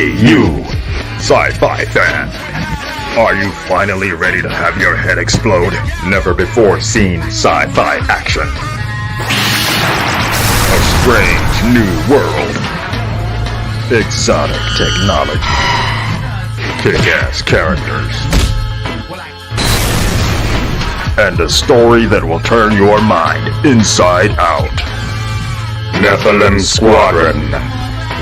Hey, you, sci-fi fan. Are you finally ready to have your head explode? Never before seen sci-fi action. A strange new world. Exotic technology. Kick-ass characters. And a story that will turn your mind inside out. Nephilim Squadron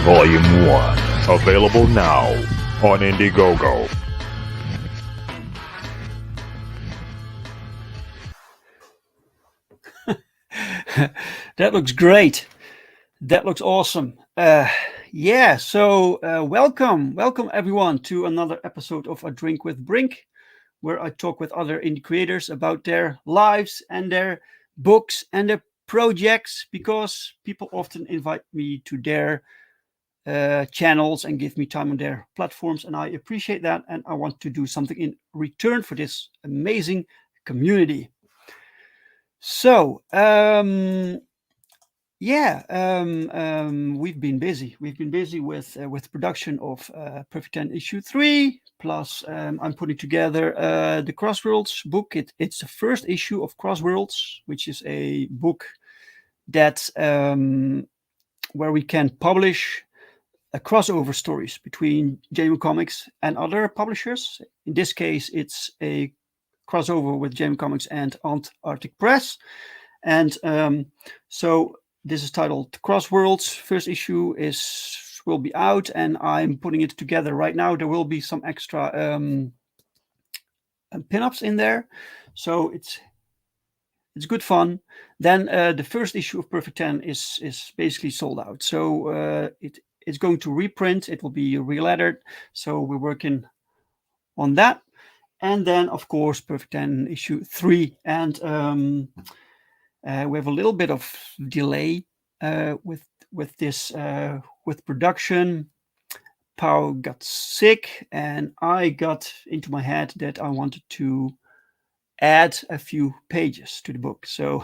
Volume 1. Available now on Indiegogo. That looks great. That looks awesome. So welcome everyone to another episode of A Drink with Brink, where I talk with other indie creators about their lives and their books and their projects, because people often invite me to their channels and give me time on their platforms, and I appreciate that, and I want to do something in return for this amazing community. So we've been busy. We've been busy with production of Perfect 10 issue 3. Plus, I'm putting together the Crossworlds book. It's the first issue of Crossworlds, which is a book that where we can publish crossover stories between JMO Comics and other publishers. In this case, it's a crossover with JMO Comics and Antarctic Press, and so this is titled Crossworlds. First issue will be out, and I'm putting it together right now. There will be some extra pin-ups in there, so it's good fun. Then the first issue of Perfect 10 is basically sold out, so it's going to reprint. It will be re-lettered, so we're working on that. And then, of course, Perfect 10 issue 3, and we have a little bit of delay with this with production. Pau got sick, and I got into my head that I wanted to add a few pages to the book. So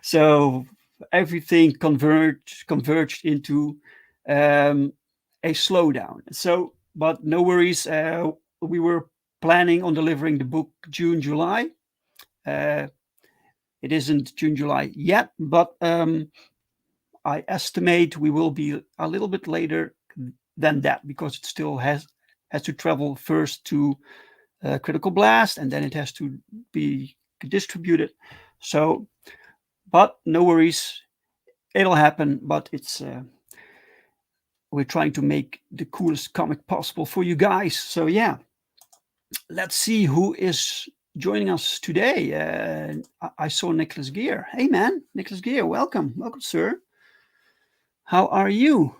so everything converged into a slowdown. So, but no worries. We were planning on delivering the book June, July. It isn't June, July yet, but I estimate we will be a little bit later than that, because it still has to travel first to Critical Blast, and then it has to be distributed. So, but no worries, it'll happen. But it's we're trying to make the coolest comic possible for you guys. So yeah, let's see who is joining us today. I saw Nicholas Gear. Hey man, Nicholas Gear, welcome, sir. How are you?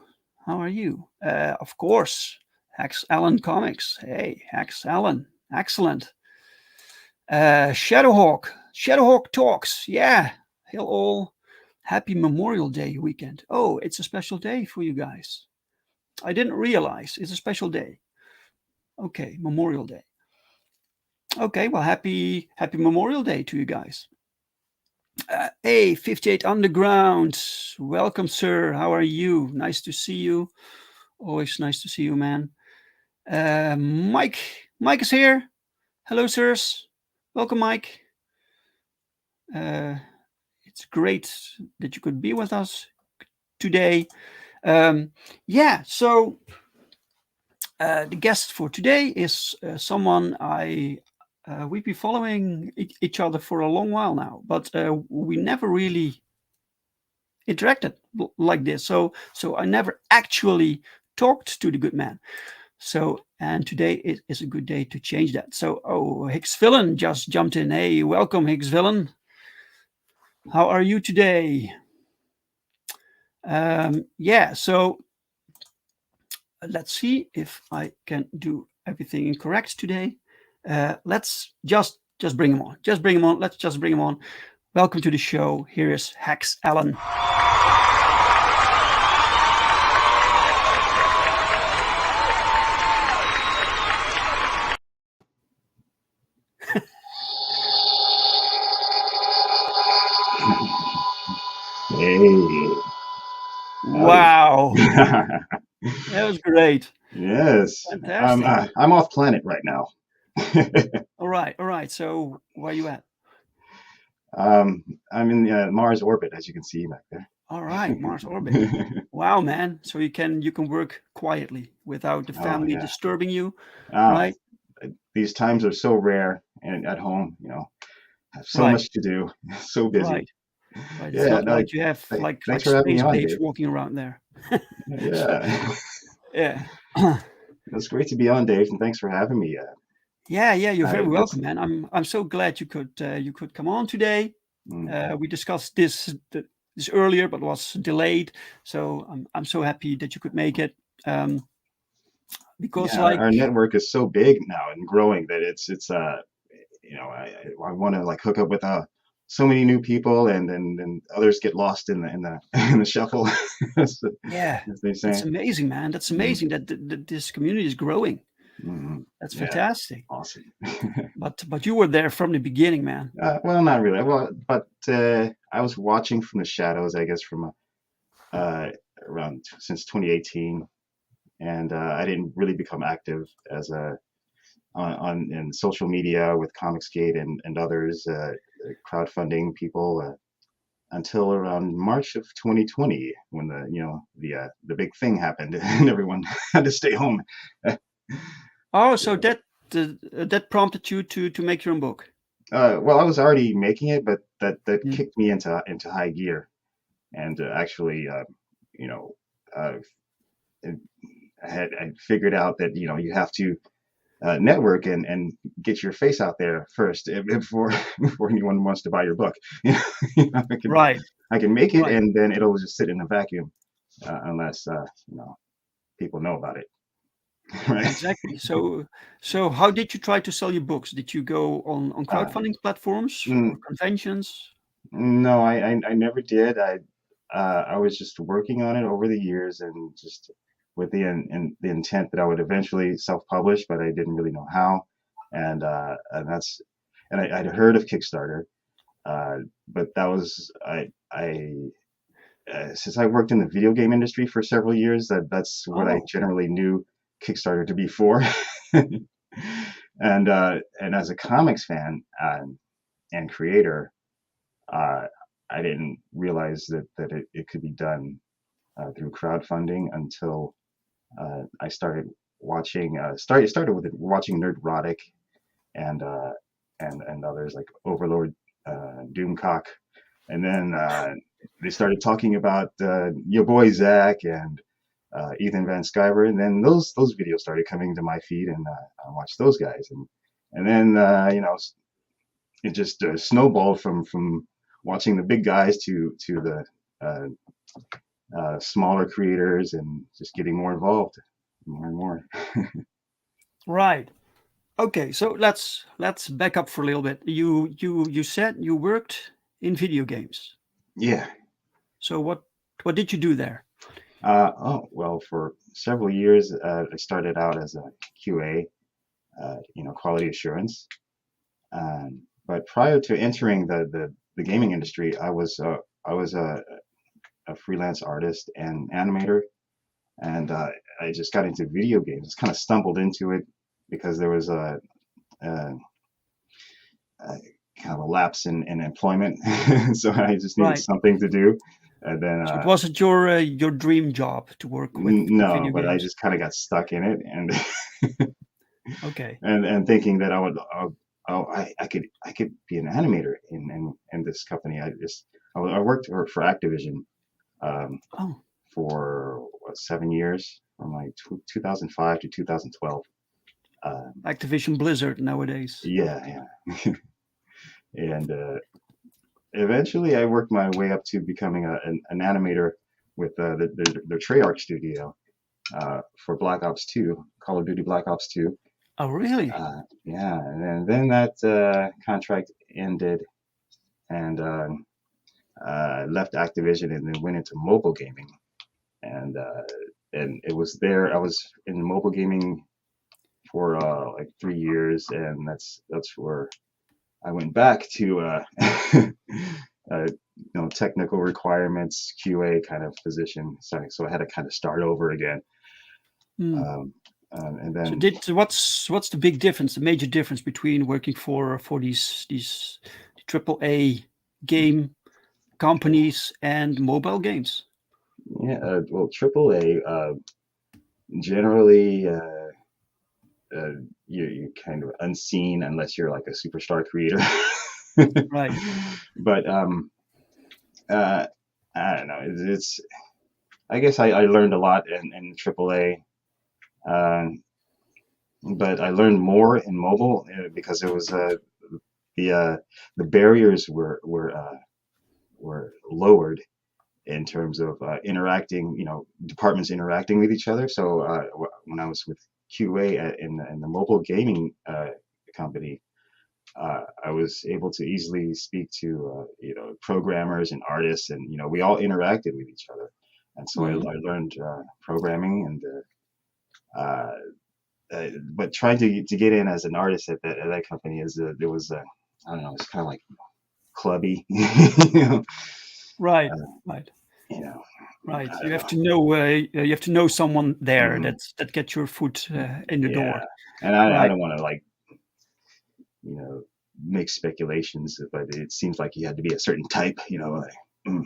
Of course, HexAllen Comics. Hey, HexAllen, excellent. Shadowhawk Talks. Yeah, hail all. Happy Memorial Day weekend. Oh, it's a special day for you guys. I didn't realize it's a special day. Okay, Memorial Day. Okay, well, happy Memorial Day to you guys. Hey, 58 Underground, welcome, sir. How are you? Nice to see you. Always nice to see you, man. Mike is here. Hello, sirs. Welcome, Mike. It's great that you could be with us today. So the guest for today is someone we've been following each other for a long while now, but we never really interacted like this. So I never actually talked to the good man. So, and today is a good day to change that. So, HexVillain just jumped in. Hey, welcome, HexVillain. How are you today? So let's see if I can do everything correct today. Let's just bring him on. Let's just bring him on. Welcome to the show. Here is HexAllen. Hey. Wow. That was great. Yes. Fantastic. I'm off planet right now. All right. All right. So where you at? I'm in Mars orbit, as you can see back there. All right. Mars orbit. Wow, man. So you can work quietly without the Oh family yeah. disturbing you, Oh, right? these times are so rare, and at home, I have so Right. much to do, so busy. Right. Right. It's Yeah, not no, like you have like thanks for having me space on, babes Dave. walking around there. Yeah, Yeah. it's great to be on, Dave, and thanks for having me. Yeah, yeah, you're very That's welcome, man. I'm so glad you could come on today. mm, We discussed this earlier, but was delayed. So I'm so happy that you could make it. Um, because yeah, like our network is so big now and growing that it's I want to like hook up with so many new people, and then others get lost in the in the shuffle, as, yeah, as they that's say. amazing, man. That's Mm, amazing that this community is growing. That's yeah, fantastic. awesome. But you were there from the beginning, man. Well, not really. Well, but I was watching from the shadows, I guess, from uh, around since 2018, and I didn't really become active as a on in social media with Comicsgate and others, crowdfunding people, until around March of 2020, when the big thing happened and everyone had to stay home. Oh, so that prompted you to make your own book. Well, I was already making it, but that Mm. kicked me into high gear, and actually, you know, uh, I figured out that you have to network and get your face out there first, before before anyone wants to buy your book. I can Right, make it, right. and then it'll just sit in a vacuum, unless people know about it. Right? Exactly. So how did you try to sell your books? Did you go on Uh, crowdfunding platforms or mm, conventions? no, I never did. I was just working on it over the years, and just with the intent that I would eventually self-publish, but I didn't really know how. And I'd heard of Kickstarter, uh, but that was I since I worked in the video game industry for several years, that's what I Oh, generally knew Kickstarter to be for. And as a comics fan, and creator, uh, I didn't realize that it could be done through crowdfunding until I started watching. Started with watching Nerdrotic and and others like Overlord, Doomcock, and then they started talking about your boy Zach and Ethan Van Sciver, and then those videos started coming to my feed, and I watched those guys, and then it just snowballed from watching the big guys to the uh, smaller creators, and just getting more involved more and more. right. Okay, so let's back up for a little bit. You said you worked in video games. Yeah. So what did you do there? Oh, well, for several years, I started out as a QA, quality assurance. But prior to entering the gaming industry, I was a freelance artist and animator, and I just got into video games. Just kind of stumbled into it because there was a, a kind of a lapse in employment, so I just needed Right. something to do. And then So it wasn't your dream job to work with no, video but I games. just kind of got stuck in it, Okay. and thinking that I could be an animator in this company. I worked for Activision, um, Oh, for 7 years, from like 2005 to 2012. Activision Blizzard nowadays. Yeah, yeah. And eventually I worked my way up to becoming an animator with the Treyarch studio, for Black Ops 2, Call of Duty Black Ops 2. Oh, really? Yeah, and then that contract ended, and left Activision, and then went into mobile gaming. And it was there. I was in mobile gaming for like 3 years, and that's where I went back to technical requirements QA kind of position. So I had to kind of start over again. And So then what's the big difference, the major difference between working for these AAA game companies and mobile games? well, AAA generally you're kind of unseen unless you're like a superstar creator. Right. But uh, I don't know. It's I guess I learned a lot in AAA, but I learned more in mobile because it was the barriers were lowered in terms of interacting, departments interacting with each other. So when I was with QA in the mobile gaming company, I was able to easily speak to programmers and artists, and we all interacted with each other, and so Mhm. I learned programming and. But trying to get in as an artist at that company there was I don't know, it's kind of like clubby, Right. uh, Right. you know, Right. I You don't have know. to know someone there Mhm. that gets your foot in the door. Yeah, and I Right. don't want to like you know make speculations, but it seems like you had to be a certain type, like, mm,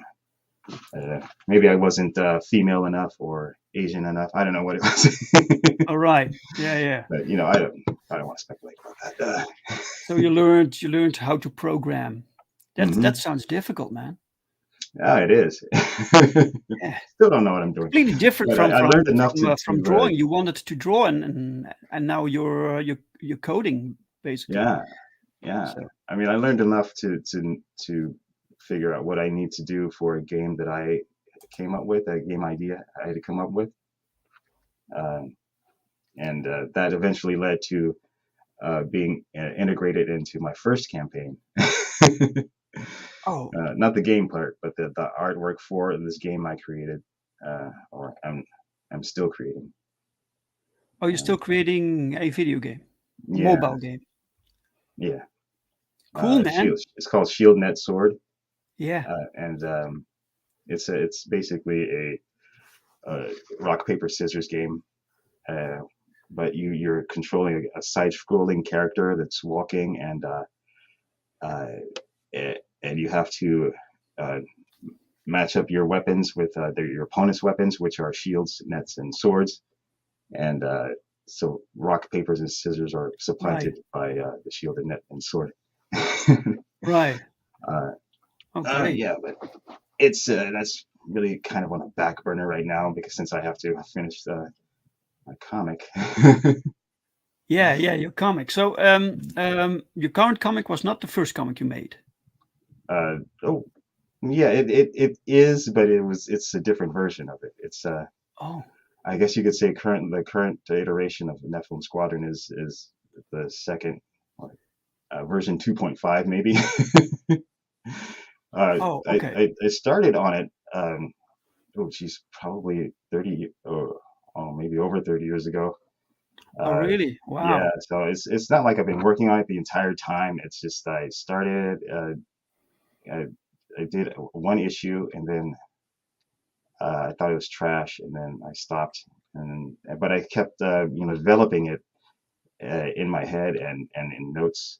maybe I wasn't female enough or Asian enough. I don't know what it was, All right. Yeah. Yeah. but I don't want to speculate about that. So you learned how to program. That Mhm. sounds difficult, man. Yeah, it is. Yeah. Still don't know what I'm doing, Completely different but from I from learned enough from, uh, from to drawing. You wanted to draw, and now you're coding basically. yeah, yeah. So I mean, I learned enough to figure out what I need to do for a game that I came up with, a game idea I had to come up with, um, and that eventually led to being integrated into my first campaign. oh Not the game part, but the artwork for this game I created, or I'm still creating. oh, you're still Um, creating a video game, yeah, mobile game. yeah. Cool, man. Shield. It's called Shield Net Sword, Yeah. and it's basically a rock paper scissors game, uh, but you're controlling a side-scrolling character that's walking, uh, and you have to uh, match up your weapons with your opponent's weapons, which are shields, nets, and swords, and so rock, papers, and scissors are Right. supplanted by the shield and net and sword. Right. uh, Oh, great. yeah, but it's that's really kind of on a back burner right now because since I have to finish my comic. Yeah. Yeah. Your comic. So your current comic was not the first comic you made. Oh, yeah, it is, but it's a different version of it. It's Oh. I guess you could say the current iteration of the Nephilim Squadron is the second version 2.5 maybe. Oh. Okay. I started on it. Oh, geez, probably 30 or maybe over 30 years ago. Oh, Uh, really? yeah, Wow. so it's not like I've been working on it the entire time. It's just I started. I, I did one issue and then I thought it was trash, and then I stopped. But I kept developing it in my head and in notes,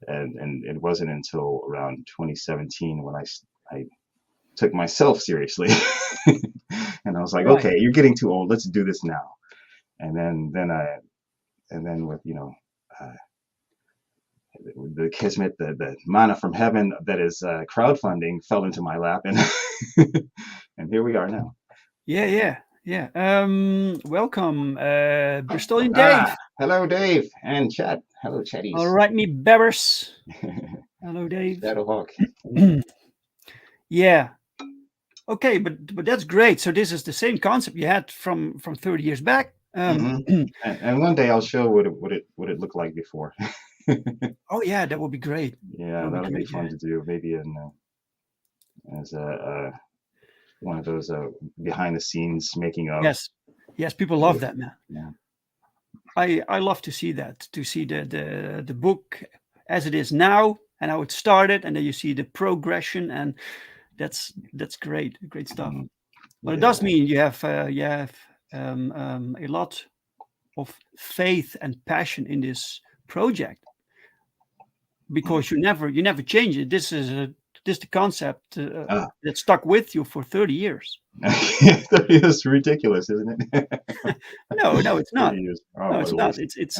and it wasn't until around 2017 when I took myself seriously, and I was like, Right. okay, you're getting too old. Let's do this now. And then with uh, the kismet, the manna from heaven that is crowdfunding fell into my lap, and and here we are now. Yeah. Yeah. Yeah. Welcome, Bristolian Dave. Ah, hello, Dave, and Chat. Hello, All chatties. right, me bebbers. Hello, Dave. Shadowhawk. Yeah. Okay, but that's great. So this is the same concept you had from 30 years back. Hmm. And one day I'll show what it looked like before. Oh yeah, that would be great. That Yeah, would be that'll be great. fun Yeah. to do. Maybe in as one of those behind the scenes making of. Yes. Yes, people love that, man. Yeah. I love to see that, to see the book as it is now and how it started, and then you see the progression, and that's great stuff. Mhm. But it Yeah. does mean you have a lot of faith and passion in this project, because you never change it. This is the concept that stuck with you for 30 years. It's ridiculous, isn't it? No, it's not. 30 years. Oh, No, what it's a not. waste. It's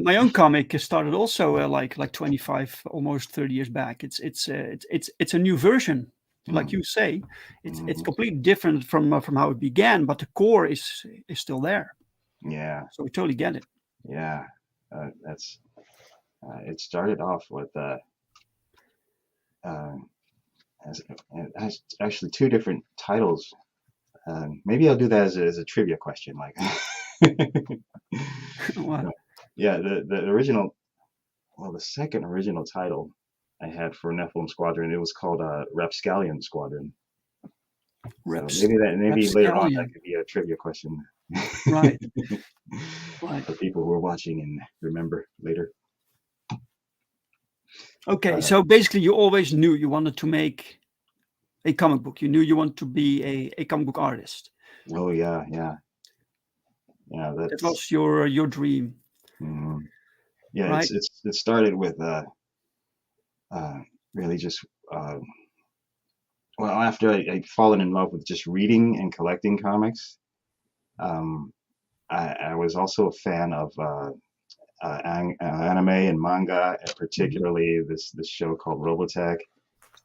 my own comic started also like 25, almost 30 years back. It's a new version, like you say. It's completely different from how it began, but the core is still there. Yeah, So we totally get it. yeah. That's it started off with as actually two different titles. Maybe I'll do that as a trivia question, like. Wow. Yeah, the original, well, the second original title I had for Nephilim Squadron, it was called HexAllen Squadron. So maybe later on that could be a trivia question. Right. Right. For people who are watching and remember later. Okay, so basically you always knew you wanted to make a comic book. You knew you wanted to be a comic book artist. Oh yeah. That was your dream. Mm-hmm. Yeah, right? it started with really just well, after I'd fallen in love with just reading and collecting comics. I was also a fan of anime and manga, and particularly this show called Robotech.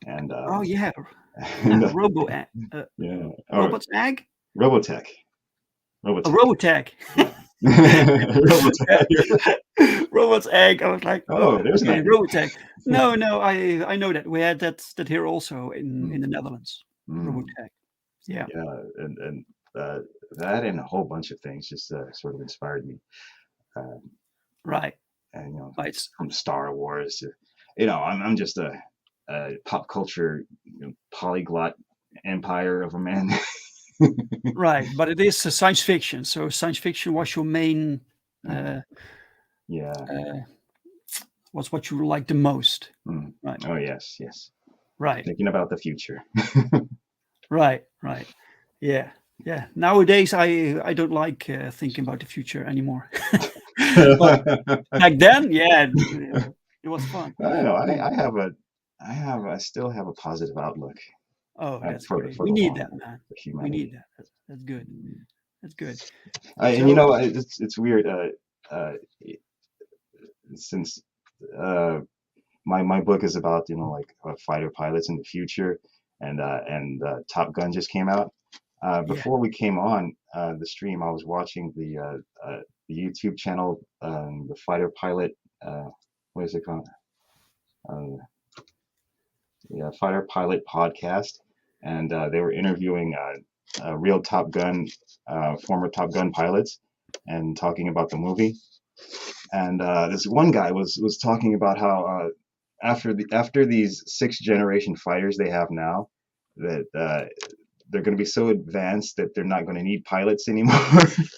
And oh yeah, and, Robo yeah, Robot's Egg, Robotech. Robotech. Robotech. Robot's Egg. I was like, there's okay, that. Robotech. No, I know that we had that here also in the Netherlands. Robotech. Yeah. And that and a whole bunch of things just sort of inspired me. Right. And right. From Star Wars to, I'm just a pop culture polyglot empire of a man. Right, but it is science fiction. So science fiction was your main. Was what you like the most. Right. Oh yes. Right. Thinking about the future. Right. Yeah. Nowadays, I don't like thinking about the future anymore. But back then, yeah, it was fun. I know. I still have a positive outlook. Oh, that's great. We need that, man. We need that. That's good. That's good. And it's weird. Since my book is about fighter pilots in the future, and Top Gun just came out. Before we came on the stream, I was watching the YouTube channel, the fighter pilot. What is it called? Fighter Pilot Podcast, and they were interviewing real Top Gun, former Top Gun pilots, and talking about the movie. And this one guy was talking about how after these 6th generation fighters they have now, that they're going to be so advanced that they're not going to need pilots anymore.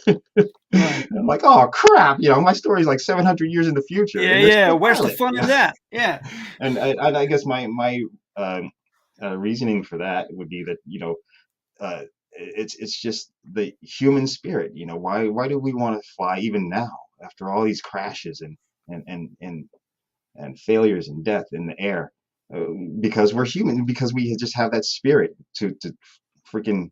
Right. I'm like, oh crap! My story's like 700 years in the future. Yeah. Where's the fun in that? Yeah. And I guess my reasoning for that would be that it's just the human spirit. Why do we want to fly even now after all these crashes and failures and death in the air? Because we're human. Because we just have that spirit to freaking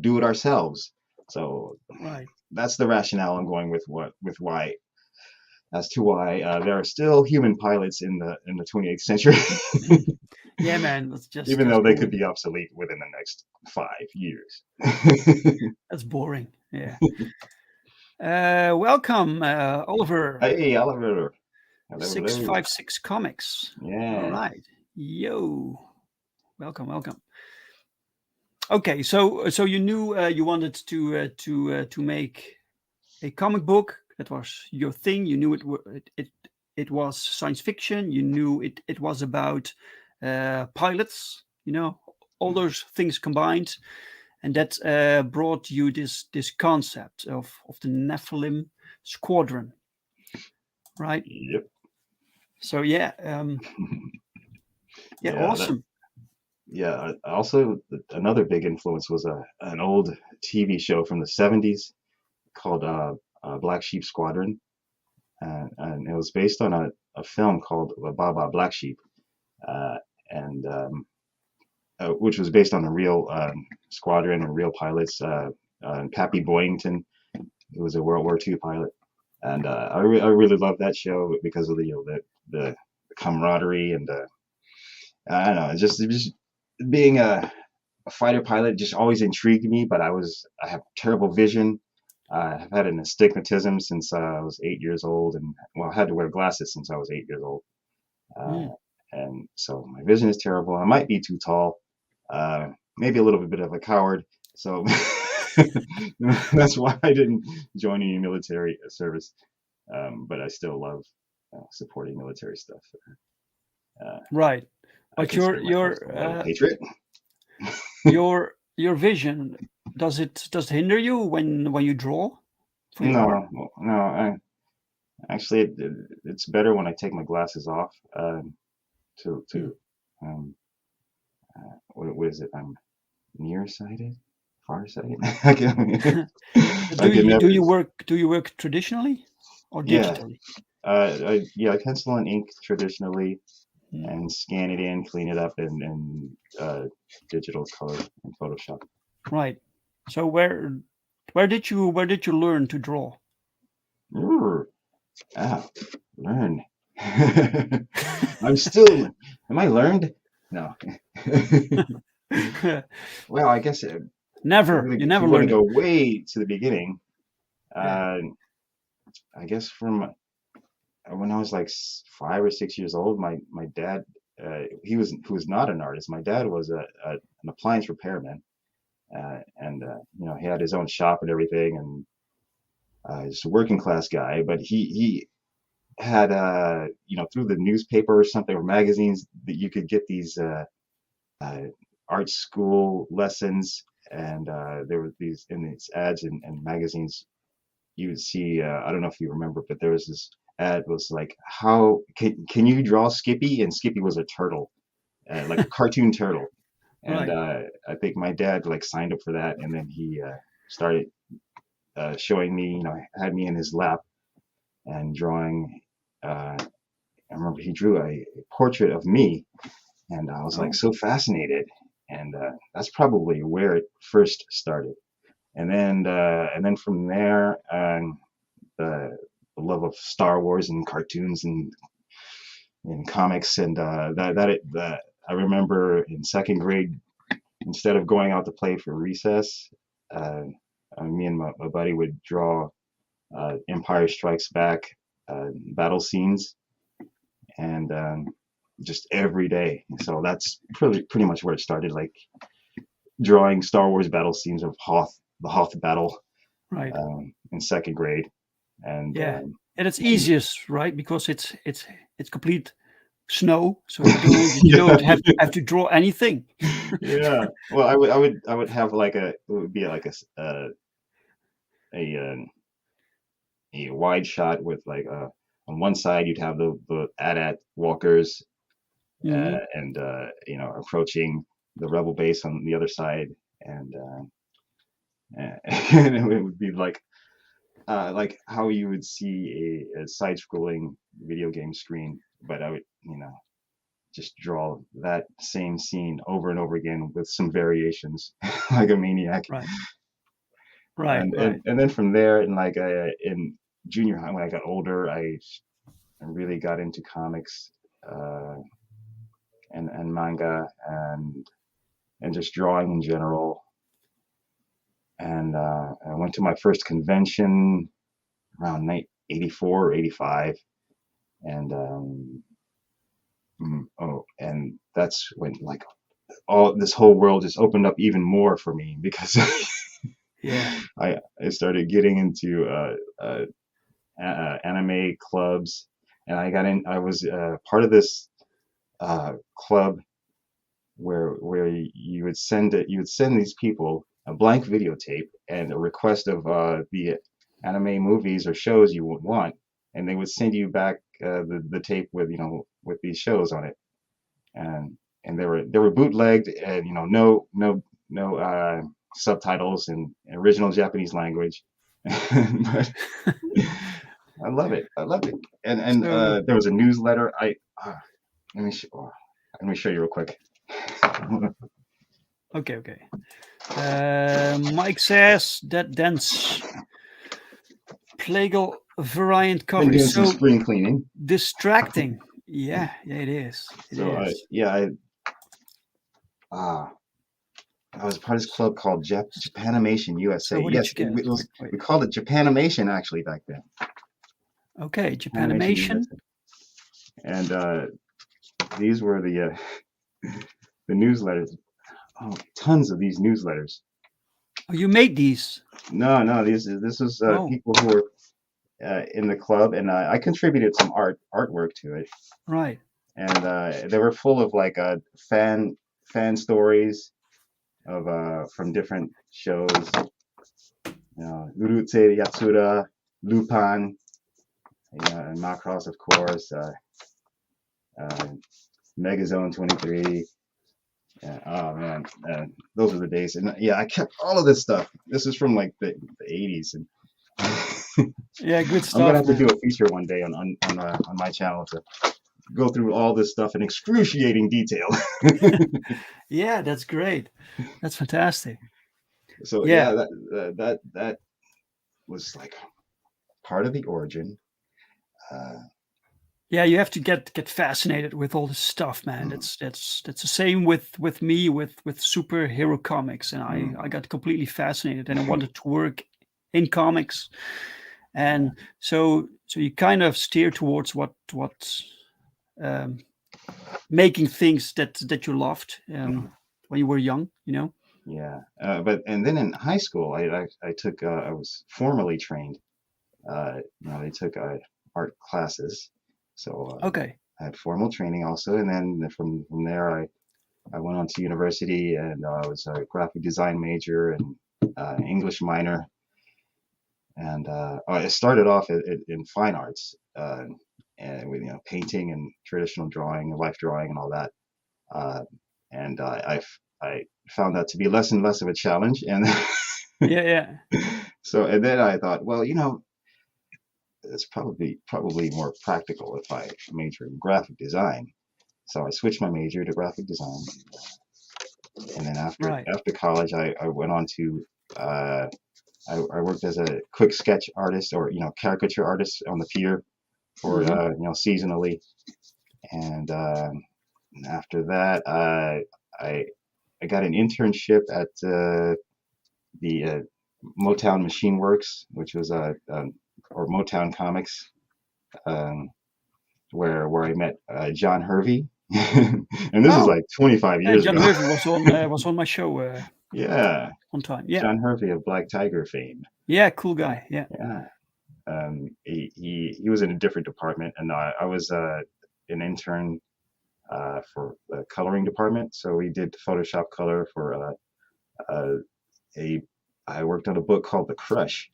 do it ourselves. So right. That's the rationale I'm going with why there are still human pilots in the 28th century. Yeah, man. That's just even though they could be obsolete within the next 5 years. That's boring. Yeah. Welcome, Oliver. Hey, Oliver. 656 Comics. Yeah. All right. Yo. Welcome. Okay, so you knew you wanted to make a comic book. That was your thing. You knew it was science fiction. You knew it was about pilots. All those things combined, and that brought you this concept of the Nephilim Squadron, right? Yep. So yeah, awesome. yeah. Also, another big influence was an old TV show from the '70s called Black Sheep Squadron, and it was based on a film called Baba Black Sheep, uh, and which was based on a real squadron and real pilots. Pappy Boyington, who was a World War II pilot, and I really love that show because of the camaraderie and I don't know, just being a fighter pilot just always intrigued me. But I have terrible vision. I've had an astigmatism since I was 8 years old, and well, I had to wear glasses since I was 8 years old. Uh, Mm. and so my vision is terrible. I might be too tall, uh, maybe a little bit of a coward. So that's why I didn't join any military service. But I still love supporting military stuff. Uh, Right. I But consider myself a loyal patriot. your vision, does it hinder you when you draw for your art? No. Actually, it's better when I take my glasses off. Mm. To um, what is it? I'm nearsighted, farsighted. I can never. Do you work traditionally or Yeah, digitally? I pencil and ink traditionally Mm. and scan it in, clean it up, and digital color in Photoshop. Right. So where did you learn to draw? Ooh, ah, learn. I'm still. Am I learned? No. Well, I guess Never. You if never you want to learned it. go way to the beginning, Yeah. uh, I guess from when I was like 5 or 6 years old, my dad, who was not an artist. My dad was an appliance repairman, and he had his own shop and everything, and he's a working class guy. But he had through the newspaper or something or magazines that you could get these uh, art school lessons, and there were these in these ads and magazines you would see. I don't know if you remember, but there was this ad was like, how can you draw Skippy? And Skippy was a turtle, like a cartoon turtle. And Right. I think my dad like signed up for that, and then he started showing me, had me in his lap and drawing. I remember he drew a portrait of me, and I was like Oh. so fascinated, and that's probably where it first started. And then from there, the love of Star Wars and cartoons and comics, and I remember in second grade, instead of going out to play for recess, uh, me and my buddy would draw Empire Strikes Back battle scenes, and just every day. So that's pretty much where it started, like drawing Star Wars battle scenes of the Hoth battle Right. in second grade, and Yeah. And it's easiest, right? Because it's complete snow, so you yeah, don't have to draw anything. yeah. Well, I would have like it would be like a a wide shot with like on one side you'd have the AT-AT walkers Hmm. and approaching the rebel base on the other side, and and it would be like how you would see a side-scrolling video game screen, but I would just draw that same scene over and over again with some variations, like a maniac. Right. And Right. and then from there, in junior high, when I got older, I really got into comics uh, and manga and just drawing in general. And I went to my first convention around 84 or 85, and and that's when like all this whole world just opened up even more for me because Yeah. I started getting into anime clubs, and I was part of this club where you would send these people a blank videotape and a request of the anime movies or shows you would want, and they would send you back the tape with with these shows on it, and and they were bootlegged, and no subtitles in original Japanese language. But I love it. I love it. And So there was a newsletter. Let me let me show you real quick. okay. Mike says that dense plagal variant cover Been doing is some so spring cleaning. distracting. Yeah, it is. It So is. I was part of this club called Japanimation USA. So what did Yes, you get? we called it Japanimation actually back then. Okay, Japanimation Japanimation. USA. And these were the newsletters. Oh, tons of these newsletters. Oh, you made these. No, this was people who were in the club, and I contributed some artwork to it. Right. And they were full of like fan stories of from different shows. Urusei Yatsura, Lupin, and Macross, of course, Megazone 23. Oh man, those were the days. And yeah, I kept all of this stuff. This is from like the 80s, and Yeah, good stuff. I'm gonna have to do a feature one day on my channel to go through all this stuff in excruciating detail. Yeah, that's great. That's fantastic. So Yeah. that was like part of the origin. Yeah, you have to get fascinated with all this stuff, man. That's the same with me with superhero comics, and I got completely fascinated, and I wanted to work in comics, and so you kind of steer towards what making things that you loved when you were young, Yeah, and then in high school, I took I was formally trained. They took art classes, so Okay. I had formal training also, and then from there I went on to university, and I was a graphic design major and English minor, and I started off in fine arts, and with painting and traditional drawing, life drawing, and all that, and I found that to be less and less of a challenge, and Yeah. so and then I thought, well, it's probably more practical if I major in graphic design. So I switched my major to graphic design, and then Right. after college, I went on to I worked as a quick sketch artist or caricature artist on the pier for seasonally, and after that I got an internship at the Motown Machine Works, which was or Motown Comics, where I met John Hervey, and this is like 25 years John ago. Hervey was on my show. Yeah, one time. Yeah. John Hervey of Black Tiger fame. Yeah, cool guy. Yeah. Yeah. He was in a different department, and I was an intern for the coloring department. So we did Photoshop color for I worked on a book called The Crush,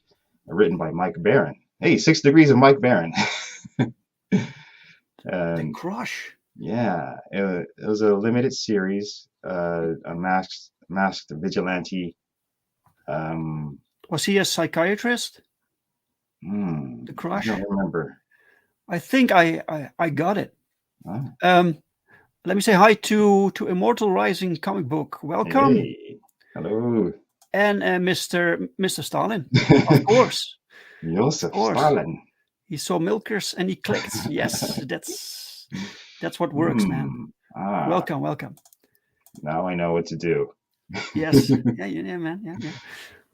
written by Mike Barron. Hey, 6 Degrees of Mike Barron. The Crush. Yeah, it was a limited series, a masked vigilante. Was he a psychiatrist? The Crush. I don't remember. I think I got it. Oh. Let me say hi to Immortal Rising Comic Book. Welcome. Hey. Hello. And Mr. Stalin, of course. Joseph Stalin. He saw Milkers and he clicked. Yes, that's what works, man. Welcome. Now I know what to do. Yes. Yeah, man. Yeah.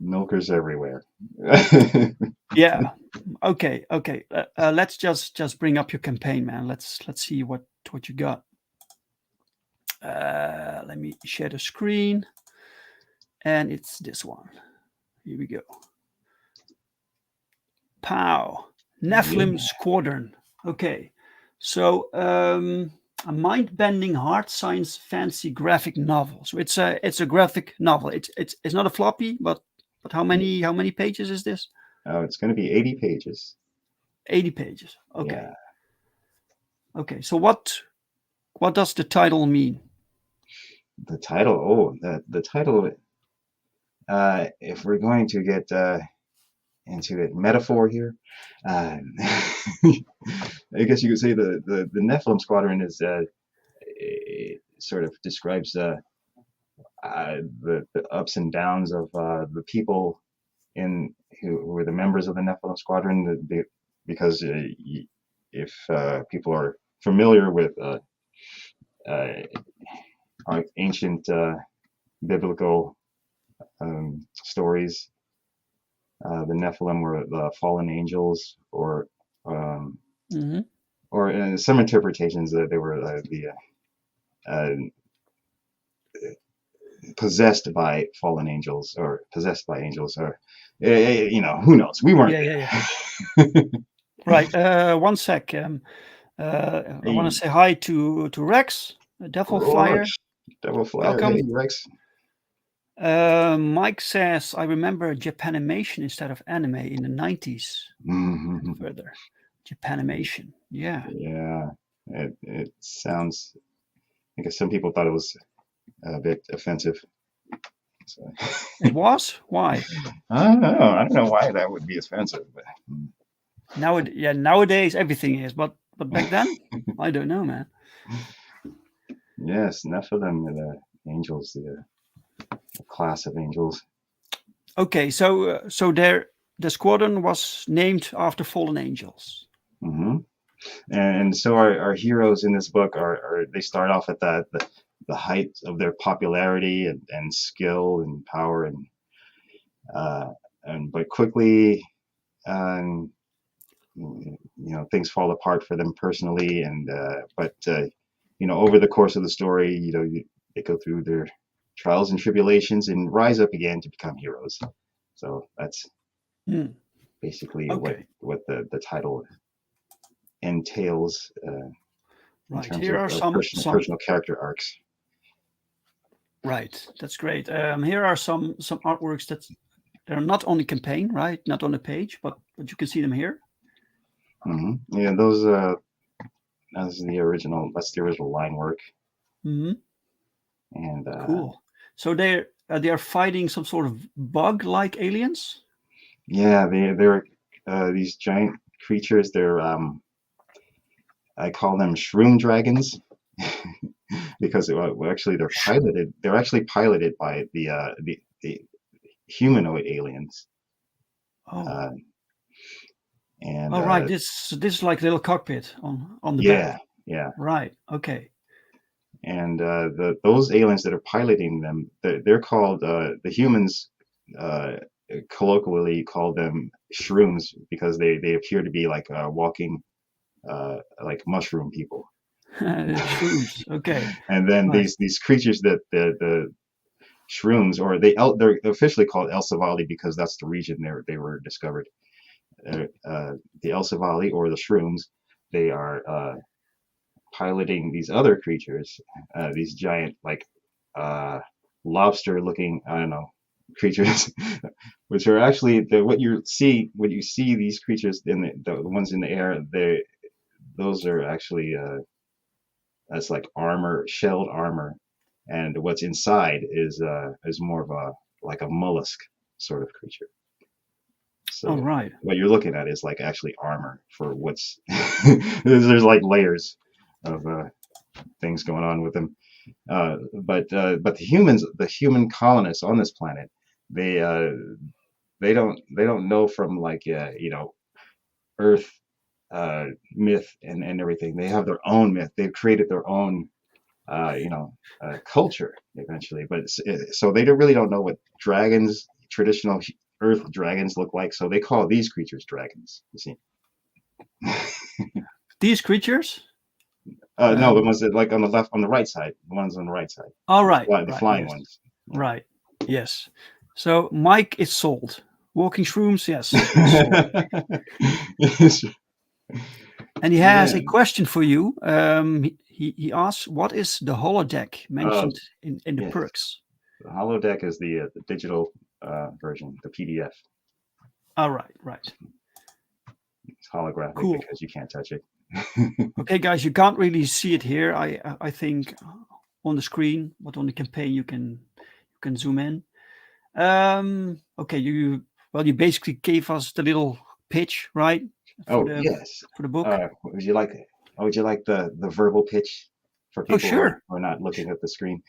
Milkers everywhere. Yeah. Okay. Let's just bring up your campaign, man. Let's see what you got. Let me share the screen, and it's this one. Here we go. Pow. Nephilim Squadron. Okay. So a mind-bending hard science fantasy graphic novel. So it's a graphic novel. It's not a floppy, but how many pages is this? Oh, it's going to be 80 pages. 80 pages. Okay. Yeah. Okay. So what does the title mean? The title. The title. If we're going to get into a metaphor here, I guess you could say the Nephilim Squadron is it sort of describes the ups and downs of the people who are the members of the Nephilim Squadron. Because if people are familiar with ancient biblical stories, the Nephilim were the fallen angels, or in some interpretations that they were possessed by fallen angels, or possessed by angels, or who knows? We weren't there. Right. One sec. I want to say hi to Rex, Devil Flyer. Devil Flyer. Welcome. Hey, Rex. Mike says, I remember Japanimation instead of anime in the 90s. Mm-hmm. Further. Japanimation. Yeah. Yeah. It sounds, I guess some people thought it was a bit offensive. So. It was? Why? I don't know. I don't know why that would be offensive. But... Nowadays everything is, but back then, I don't know, man. Yes, Nephilim, the angels, the class of angels. Okay, so the squadron was named after fallen angels. Mm-hmm. And so our heroes in this book they start off at the height of their popularity and skill and power, but quickly, things fall apart for them personally, but over the course of the story, they go through their trials and tribulations and rise up again to become heroes. So that's basically what the title entails. Right. In terms Here of are some personal character arcs. Right. That's great. Here are some artworks that they're not on the campaign, right? Not on the page, but you can see them here. Mm-hmm. Yeah, those that's the original line work. Mm-hmm. And cool. So they are fighting some sort of bug-like aliens. Yeah, they're these giant creatures. They're I call them shroom dragons because actually they're piloted. They're actually piloted by the humanoid aliens. Oh. And right. This is like a little cockpit on the back. Yeah. Right. Okay. And those aliens that are piloting them, they're called the humans. Colloquially call them shrooms because they appear to be like walking like mushroom people. Shrooms. Okay. And then these creatures that the shrooms, or they're officially called El Savali because that's the region they were discovered. The El Savali, or the shrooms, they are piloting these other creatures, these giant like lobster-looking, I don't know, creatures, which are actually what you see these creatures in the ones in the air. Those are actually that's like armor, shelled armor, and what's inside is more of a mollusk sort of creature. So what you're looking at is like actually armor for what's there's like layers of things going on with them. But the humans, the human colonists on this planet, they don't know from like Earth myth and everything. They have their own myth. They've created their own culture eventually. But so they really don't know what dragons, traditional Earth dragons, look like. So they call these creatures dragons. You see. These creatures? No, the ones that like on the right side. The ones on the right side. All right. The flying ones. Yeah. Right. Yes. So Mike is sold. Walking shrooms, yes. Yes. And he has a question for you. He asks, what is the holodeck mentioned in the perks? The holodeck is the digital version, the PDF. All right. It's holographic because you can't touch it. Okay, guys, you can't really see it here. I think on the screen, but on the campaign you can zoom in. Okay, you basically gave us the little pitch, right? Yes. For the book. Would you like the verbal pitch for people Sure. who are not looking at the screen?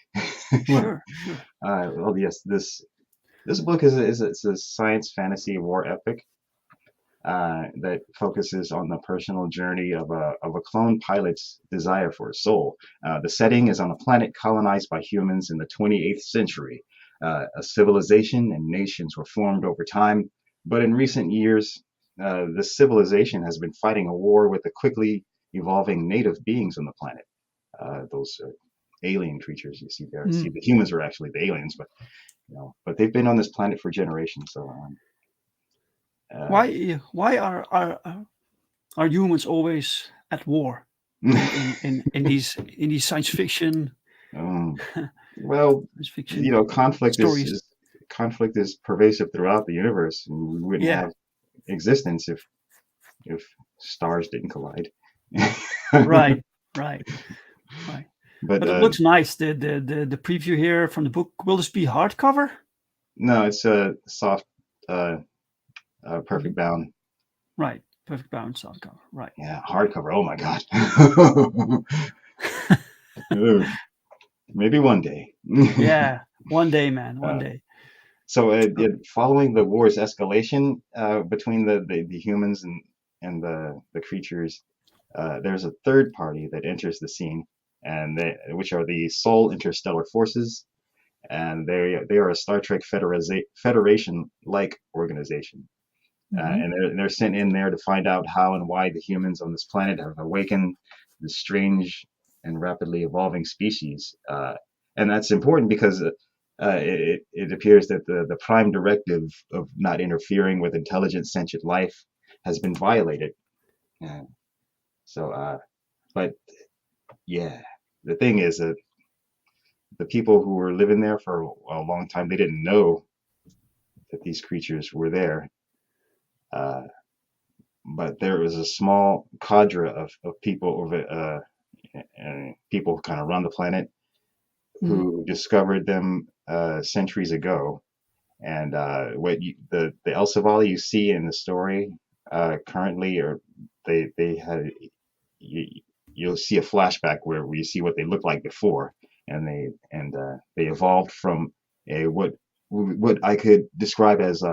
Sure. Well, yes. This book is a science fantasy war epic that focuses on the personal journey of a clone pilot's desire for a soul. The setting is on a planet colonized by humans in the 28th century. A civilization and nations were formed over time, but in recent years, the civilization has been fighting a war with the quickly evolving native beings on the planet. Those alien creatures you see there. See, the humans are actually the aliens, but they've been on this planet for generations. So why are humans always at war in these science fiction? Well, science fiction conflict stories. conflict is pervasive throughout the universe, and we wouldn't have existence if stars didn't collide. Right. But it looks nice. The preview here from the book. Will this be hardcover? No, it's a soft, perfect bound. Right, perfect bound softcover. Right. Yeah, hardcover. Oh my God. Maybe one day. Yeah, one day, man. One day. So, following the war's escalation between the humans and the creatures, there's a third party that enters the scene, and which are the Sol Interstellar Forces, and they are a Star Trek Federation-like organization, and they're sent in there to find out how and why the humans on this planet have awakened this strange and rapidly evolving species, and that's important because it appears that the prime directive of not interfering with intelligent sentient life has been violated. But yeah, the thing is that the people who were living there for a long time, they didn't know that these creatures were there. But there was a small cadre of people over people who kind of run the planet who discovered them centuries ago. And the Elsevier you see in the story currently, or they had you'll see a flashback where you see what they looked like before, and they evolved from what I could describe as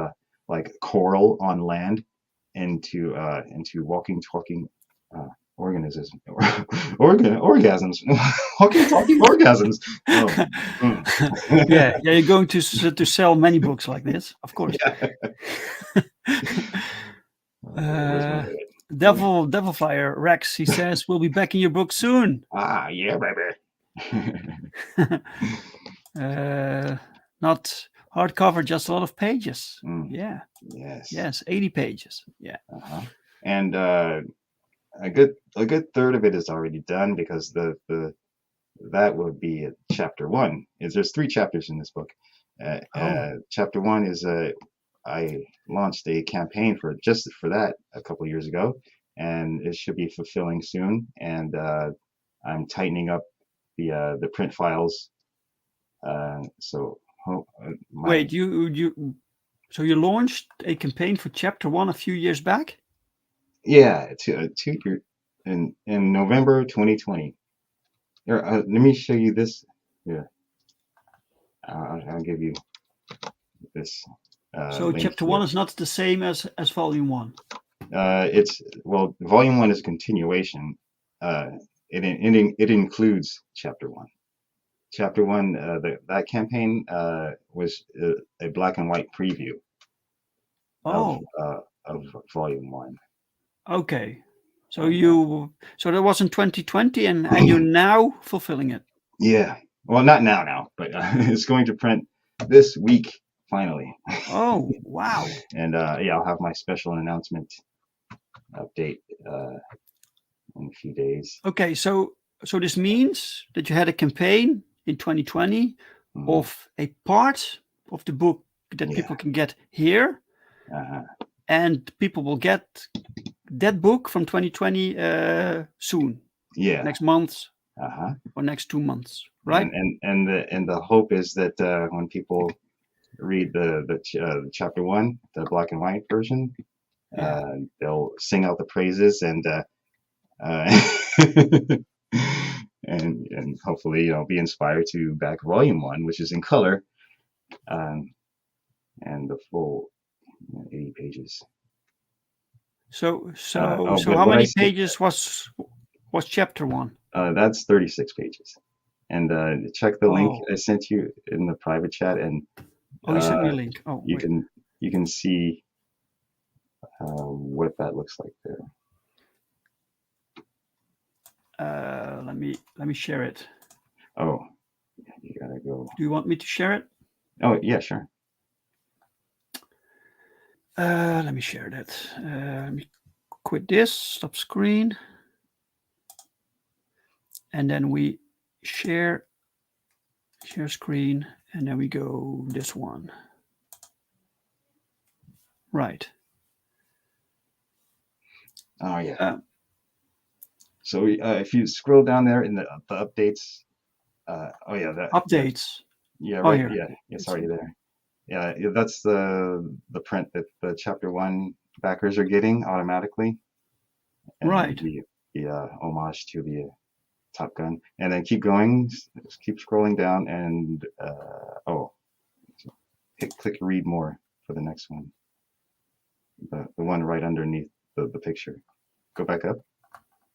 like coral on land into walking, talking organisms, orgasms, walking, talking orgasms. Yeah, you're going to sell many books like this, of course. Yeah. Devil Flyer Rex, he says, we'll be back in your book soon. Yeah, baby. Not hardcover, just a lot of pages. Yeah. Yes, 80 pages. Yeah. And a good third of it is already done, because that would be chapter 1. There's 3 chapters in this book. Chapter 1 is I launched a campaign for that a couple years ago, and it should be fulfilling soon. And I'm tightening up the print files. Wait, so you launched a campaign for chapter 1 a few years back? Yeah, 2 years in November 2020. Here, let me show you this. Yeah, I'll give you this. So chapter 1 is not the same as volume 1. Volume 1 is a continuation. It includes chapter 1. Chapter 1, that campaign was a black and white preview of volume 1. Okay, so that was in 2020, and you're now fulfilling it. Yeah, well, not now, but it's going to print this week finally. Oh, wow! And I'll have my special announcement update in a few days. Okay, so this means that you had a campaign in 2020 of a part of the book that people can get here, and people will get that book from 2020 soon. Yeah, next month. for next 2 months, right? And the hope is that when people read the chapter 1, the black and white version, they'll sing out the praises and and hopefully be inspired to back volume 1, which is in color, and the full 80 pages. So but how what I many said- pages was chapter 1? That's 36 pages. And check the link Oh. I sent you in the private chat, and Oh, you sent me a link. Oh, you wait. can see what that looks like there. Let me share it. Oh, you gotta go. Do you want me to share it? Oh yeah, sure. Let me share that. Let me quit this, stop screen. And then we share screen, and then we go this one. Right. Oh yeah. So if you scroll down there in the updates, that Updates. Yeah, Oh, right. here. Yeah, it's already there. Yeah, that's the print that the chapter 1 backers are getting automatically. And Right. The homage to the Top Gun, and then keep going, keep scrolling down, and click read more for the next one. The one right underneath the picture. Go back up,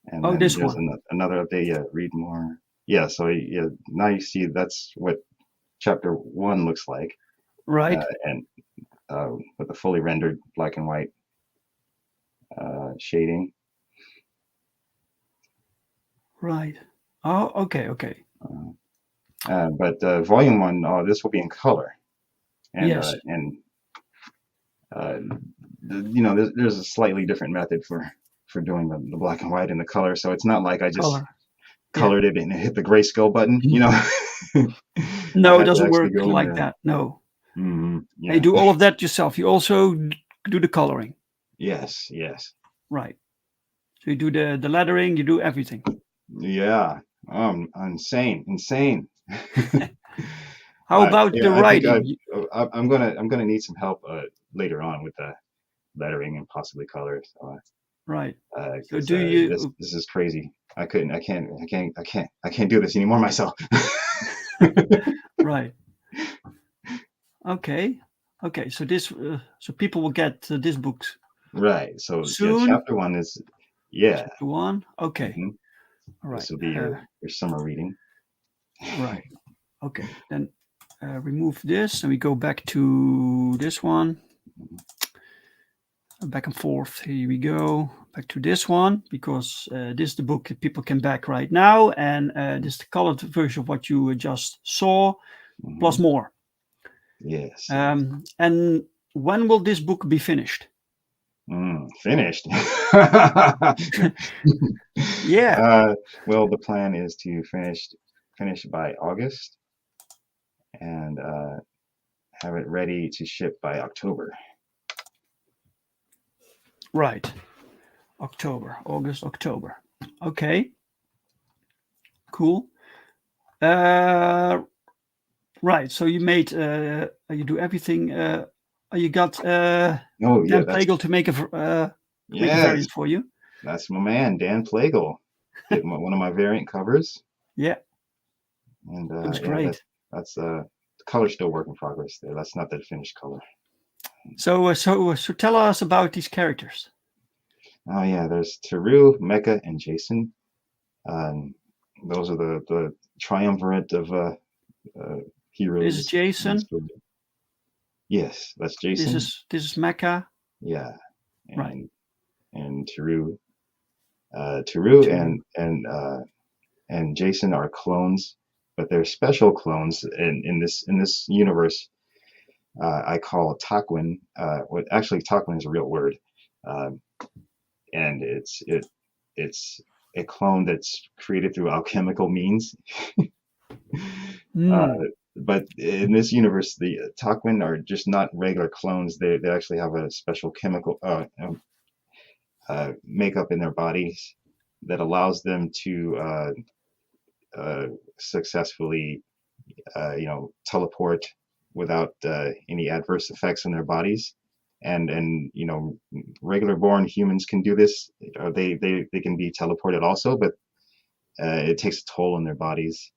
and then this there's one. another update. Yeah, read more. Yeah, so now you see that's what chapter 1 looks like. Right. And with the fully rendered black and white shading. Right. Oh, okay. But volume 1, this will be in color. And, Yes. There's a slightly different method for doing the black and white and the color. So it's not like I just colored it and hit the grayscale button, No, it doesn't work like that. No. Mm-hmm. Yeah. You do all of that yourself. You also do the coloring. Yes. Right. So you do the lettering, you do everything. Yeah. Insane. How about the writing? I'm gonna need some help later on with the lettering and possibly color. So, right. So do you? This is crazy. I can't do this anymore myself. Right. Okay. So this, so people will get this book. Right. So soon. Chapter 1 is Chapter 1. Okay. Mm-hmm. All right. This will be your summer reading. Right. Okay. Then remove this, and we go back to this one. Back and forth. Here we go. Back to this one, because this is the book that people can back right now, and this is the colored version of what you just saw, plus more. Yes. And when will this book be finished? Finished. Yeah. Well, the plan is to finish by August, and have it ready to ship by October. Right. August, October. Okay. Cool. Right. So you made, you do everything. You got Dan Plagle to make a variant for you. That's my man, Dan Plagle. One of my variant covers. Yeah. And looks great. That's the color's still work in progress there. That's not the finished color. So tell us about these characters. Oh yeah, there's Teru, Mecha, and Jason. Those are the triumvirate of heroes. This is Jason. Yes, that's Jason. This is Mecha. Yeah. Right. And Teru. And Jason are clones, but they're special clones in this universe. I call Takwin. Actually, Takwin is a real word, and it's a clone that's created through alchemical means. But in this universe, the Takwin are just not regular clones. They actually have a special chemical makeup in their bodies that allows them to successfully, teleport without any adverse effects on their bodies. And regular born humans can do this. They can be teleported also, but it takes a toll on their bodies,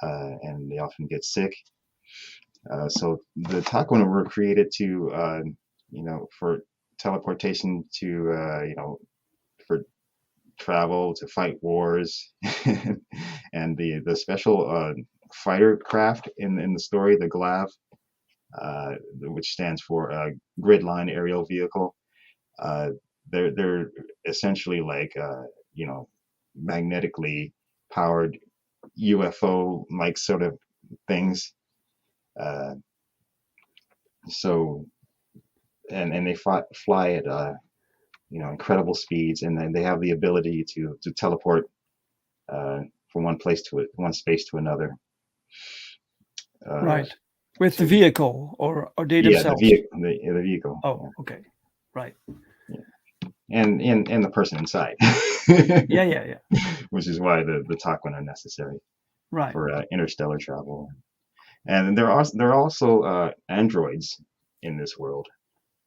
and they often get sick. So the Takwin were created to, for teleportation to, for travel, to fight wars, and the special fighter craft in the story, the Glav, which stands for Gridline Aerial Vehicle. They're essentially like magnetically powered UFO like sort of things. So and they fly at incredible speeds, and then they have the ability to teleport from one space to another. Right. With the vehicle, or they themselves? The vehicle. Oh, okay. Right. And the person inside. Yeah. Which is why the Takwin are necessary. Right. For interstellar travel. And there are also androids in this world,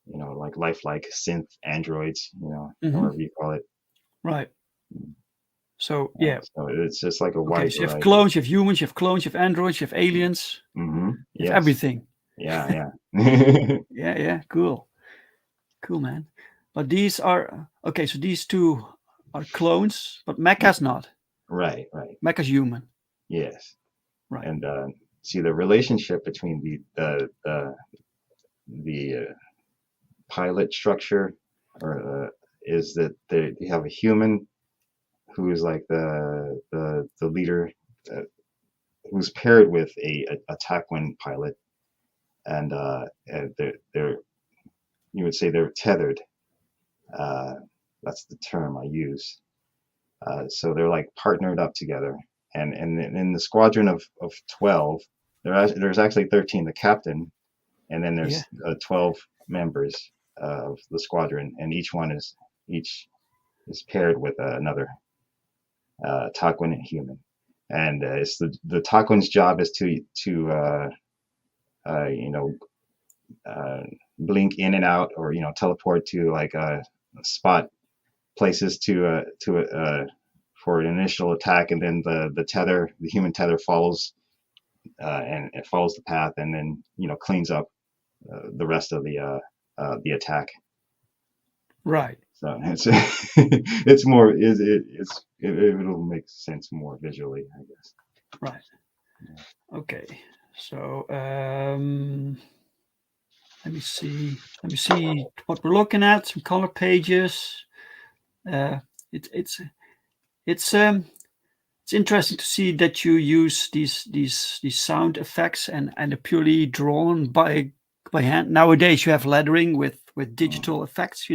like lifelike synth androids, however you call it. Right. So yeah. So it's just like a wide variety. So you have variety. clones, you have humans, you have clones, you have androids, you have aliens. Mm-hmm. You have everything. Yeah. Yeah. Cool, man. But these are okay. So these two are clones, but Mecha's not. Right. Mecha's human. Yes. Right. And see the relationship between the pilot structure, or is that you have a human who is like the leader, who's paired with a Takwin pilot, and they're you would say they're tethered. That's the term I use. So they're like partnered up together, and in the squadron of 12, there's actually 13, the captain, and then there's 12 members of the squadron, and each is paired with another Takwin human, and it's the Takwin's job is to blink in and out, or teleport to like spot places to for an initial attack, and then the human tether follows, and it follows the path, and then cleans up the rest of the attack. Right. So it's more it'll make sense more visually, I guess. Right. Yeah. Okay. So let me see what we're looking at. Some color pages. It's interesting to see that you use these sound effects and are purely drawn by hand. Nowadays you have lettering with digital effects.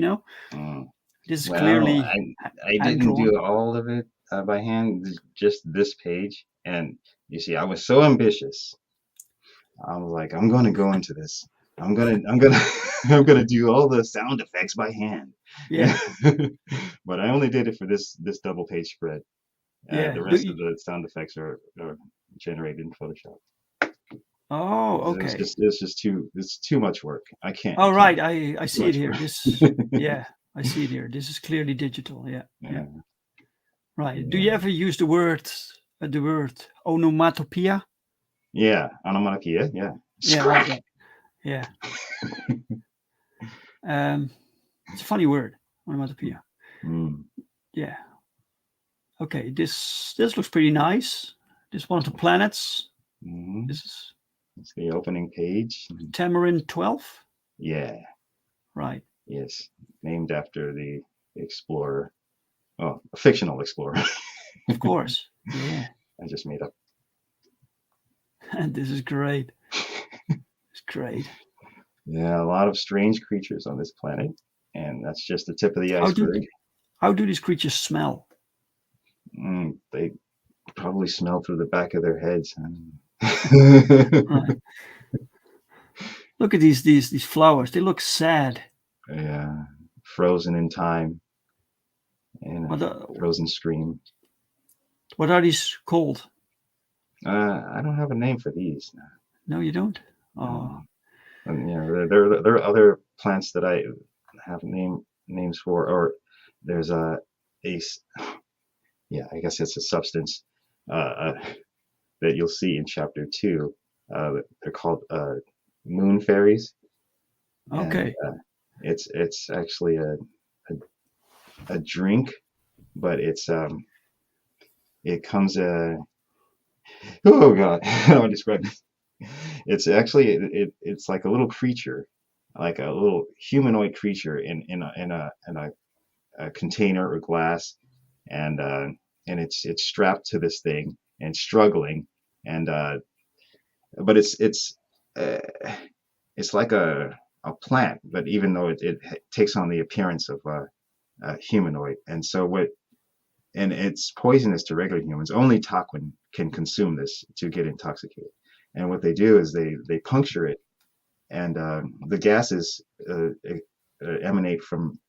This is clearly. I didn't do all of it by hand, just this page. And you see, I was so ambitious. I was like, I'm going to go into this. I'm gonna do all the sound effects by hand. Yeah. But I only did it for this double page spread. The rest of the sound effects are generated in Photoshop. Oh, okay. It's too much work. I can't. Oh, right. I see it here. I see it here. This is clearly digital. Yeah. Right. Yeah. Do you ever use the word onomatopoeia? Yeah, onomatopoeia. Yeah. Yeah. Right. Yeah. It's a funny word, onomatopoeia. Yeah. Okay. This looks pretty nice. This one of the planets. Mm-hmm. It's the opening page. Tamarin 12. Yeah. Right. Yes. Named after the explorer. Oh, a fictional explorer. Of course. Yeah. I just made up. And this is great. It's great. Yeah, a lot of strange creatures on this planet, and that's just the tip of the iceberg. How do these creatures smell? They probably smell through the back of their heads. Right. Look at these flowers. They look sad. Yeah, frozen in time. And frozen scream. What are these called? I don't have a name for these. No, you don't. No. Oh, And, there are other plants that I have names for, or there's a yeah, I guess it's a substance that you'll see in chapter 2. They're called moon fairies, and okay. it's actually a drink, but it comes oh god, how do I describe this? It's actually it's like a little creature, like a little humanoid creature in a container or glass, and it's strapped to this thing and struggling, and but uh, it's like a plant, but even though it takes on the appearance of a humanoid, and it's poisonous to regular humans. Only Taquin can consume this to get intoxicated. And what they do is they puncture it, and the gases emanate from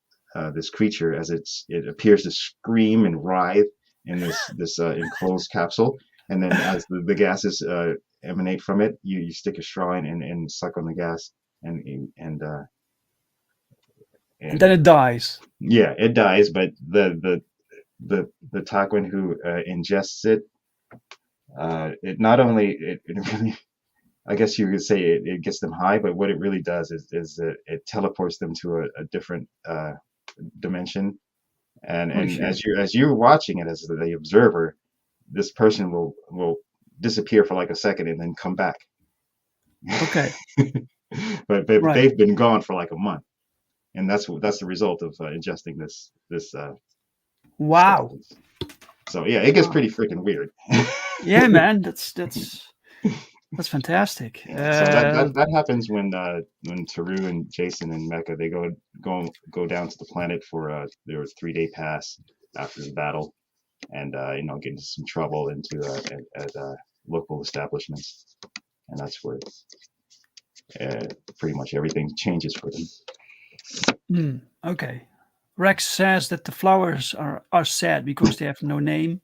this creature as it appears to scream and writhe in this enclosed capsule. And then as the gases emanate from it, you stick a straw in and suck on the gas, and and uh, And then and it dies. yeah, it dies. But the Taquin who ingests it, it not only it really, I guess you could say it gets them high, but what it really does is it teleports them to a different dimension. Holy And shit. as you're watching it as the observer, this person will disappear for like a second and then come back. Okay. But Right. they've been gone for like a month, and that's the result of ingesting this Wow. substance. So yeah, it gets Wow. pretty freaking weird. Yeah, man. That's fantastic. Yeah, so that happens when Taru and Jason and Mecha they go down to the planet for their 3-day pass after the battle, and get into some trouble into at local establishments, and that's where uh, pretty much everything changes for them. Okay. Rex says that the flowers are sad because they have no name.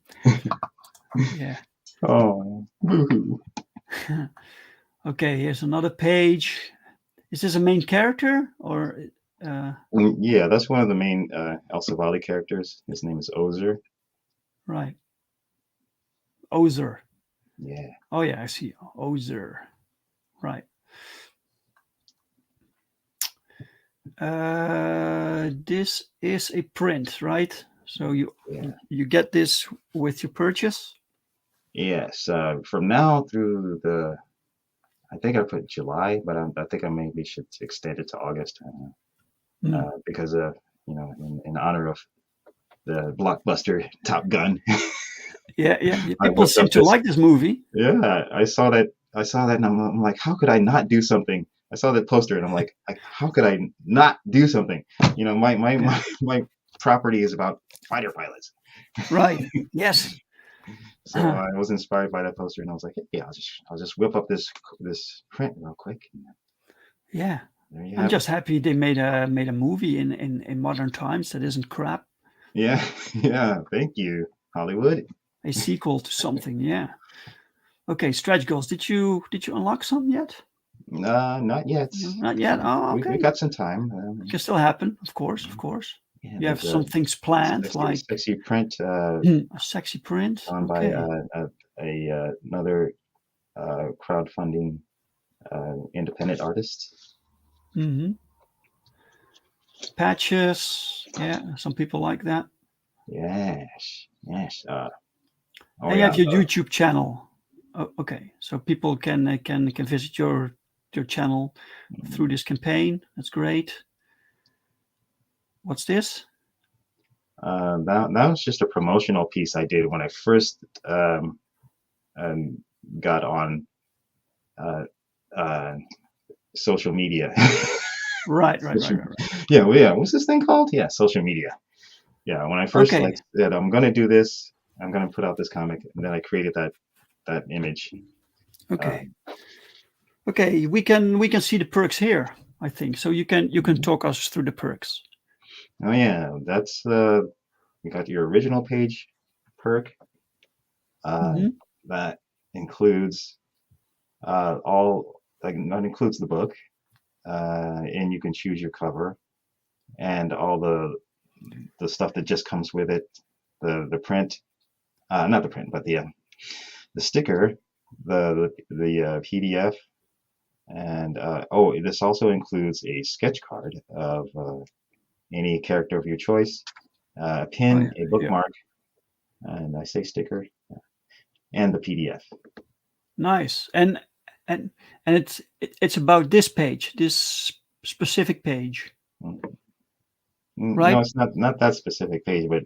Yeah. Oh, woohoo! Okay, here's another page. Is this a main character or Yeah, that's one of the main Elsa Valley characters. His name is Ozer. right? Ozer. Yeah. Oh yeah, I see. Ozer. Right. This is a print, right? So Yeah. you get this with your purchase. Yes. From now through I think I put July, but I think I maybe should extend it to August. Because in honor of the blockbuster Top Gun, Yeah. I People whipped seem up to this. like this movie. Yeah, I saw that, and I'm like, how could I not do something? I saw that poster, and I'm like, how could I not do something? My Yeah. my property is about fighter pilots, Right. Yes. so I was inspired by that poster, and I was like, yeah, I'll just whip up this print real quick. And Yeah. there you I'm have it. just happy they made a movie in modern times that isn't crap. Yeah, yeah. Thank you, Hollywood. A sequel to something. Yeah. Okay. Stretch goals. Did you unlock some yet? Not yet. Not yet. Oh, We okay. got some time. Can still happen. Of course. Of course. Yeah, You have there's some a things planned, like sexy print a sexy print. done by Okay. another crowdfunding independent artist. hmm Patches. Yeah. Some people like that. Yes, yes. Oh And you yeah. have your YouTube channel. Oh, okay. So people can visit your channel through this campaign. That's great. What's this? That was just a promotional piece I did when I first got on uh, uh, social media. Right. Yeah, well, yeah. What's this thing called? Yeah, social media. Yeah, when I first Okay. said I'm gonna do this, I'm gonna put out this comic, and then I created that image. Okay. Okay. We can see the perks here, I think. So you can talk us through the perks. Oh yeah, that's we got your original page perk. Uh, hmm that includes that includes the book, and you can choose your cover and all the stuff that just comes with it, the print, not the print, but the sticker, the PDF, and this also includes a sketch card of any character of your choice, a pin, a bookmark, and I say sticker, and the PDF. Nice. And it's about this page, this specific page. Right? No, it's not that specific page, but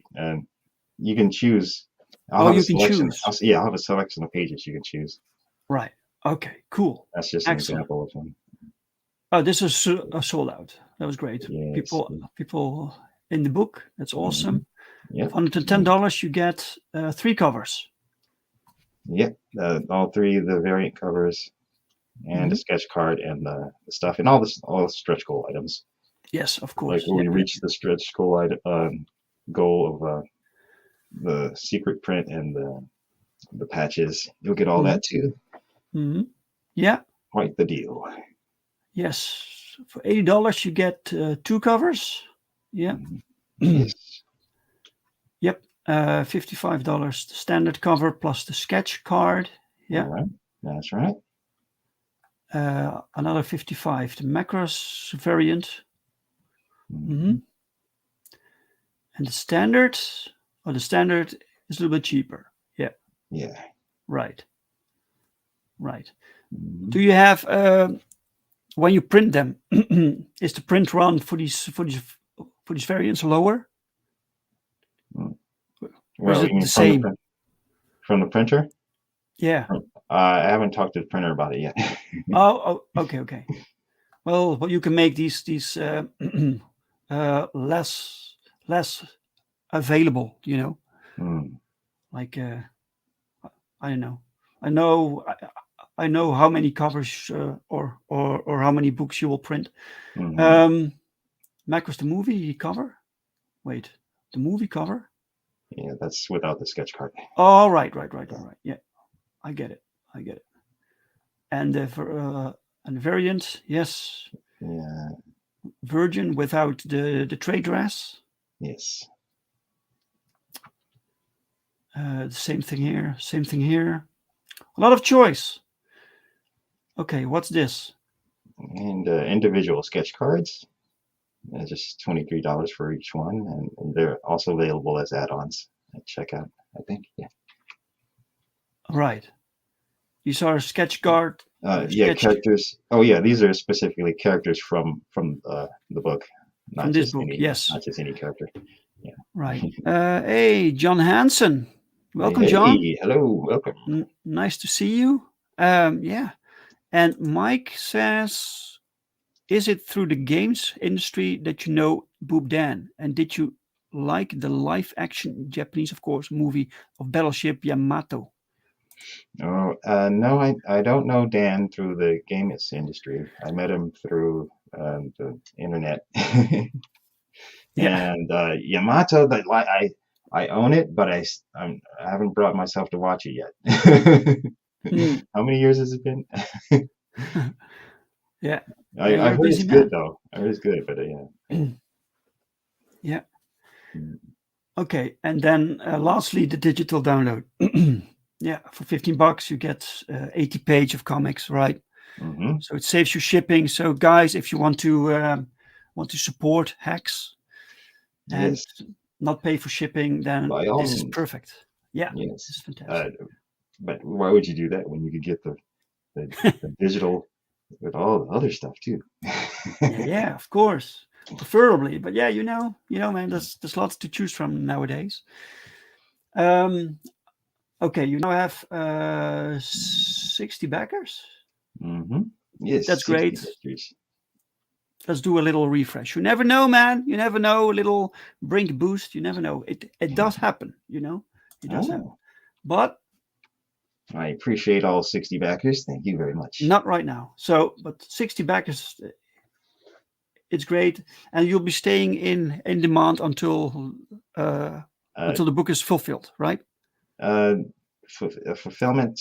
you can choose. You can choose. I'll have a selection of pages you can choose. Right. Okay. Cool. That's just an example of one. Oh, this is sold out. That was great. Yes. People in the book. That's awesome. Yep. $110, you get 3 covers. Yep. All 3 of the variant covers, and the sketch card, and the stuff, and all the stretch goal items. Yes, of course. Like when we reach the stretch goal goal of the secret print and the patches, you'll get all that too. Mm-hmm. Yeah. Quite the deal. Yes. For $80, you get 2 covers. Yeah. Yes. Yep. $55 the standard cover plus the sketch card. Yeah. All right. That's right. Another $55 the Macross variant. Mm-hmm. And the standard is a little bit cheaper. Yeah. Yeah. Right. Mm-hmm. Do you have when you print them? Is the print run for these variants lower? Or is it the same from the printer? Yeah. I haven't talked to the printer about it yet. Oh, okay. Well, you can make these less available, you know. Like I don't know. I know how many covers or how many books you will print. Macross the movie cover. Wait, the movie cover. Yeah, that's without the sketch card. Oh, right. Yeah, I get it. And the variant, yes. Yeah. Virgin without the trade dress. Yes. Same thing here. A lot of choice. Okay, what's this? And individual sketch cards. Just $23 for each one, and they're also available as add-ons at checkout, I think. Yeah. Right. These are sketch card. Characters. Oh, yeah. These are specifically characters from the book. From this book, yes. Not just any character. Yeah. Right. Hey, John Hansen. Welcome, John. Hello. Welcome. Nice to see you. Yeah. And Mike says, is it through the games industry that you know Boob Dan? And did you like the live action Japanese, of course, movie of Battleship Yamato? Oh, no, I don't know Dan through the games industry. I met him through the internet. Yeah. And Yamato, I own it, but I haven't brought myself to watch it yet. How many years has it been? Yeah. I heard it's good though. I heard it's good, but yeah. Yeah. Okay, and then lastly, the digital download. Yeah, for $15 you get 80 pages of comics, right? Mm-hmm. So it saves you shipping. So guys, if you want to support Hex and not pay for shipping, then this is perfect. Yeah, yes, this is fantastic. But why would you do that when you could get the digital with all the other stuff too? Yeah, of course, preferably. But yeah, you know, man, there's lots to choose from nowadays. Okay, you now have 60 backers. Mm-hmm. Yes, that's great. Backers. Let's do a little refresh. You never know, man. You never know. A little Brink boost. You never know. It does happen. You know, it does happen. But I appreciate all 60 backers. Thank you very much. Not right now. So, but 60 backers, it's great, and you'll be staying in InDemand until the book is fulfilled, right? fulfillment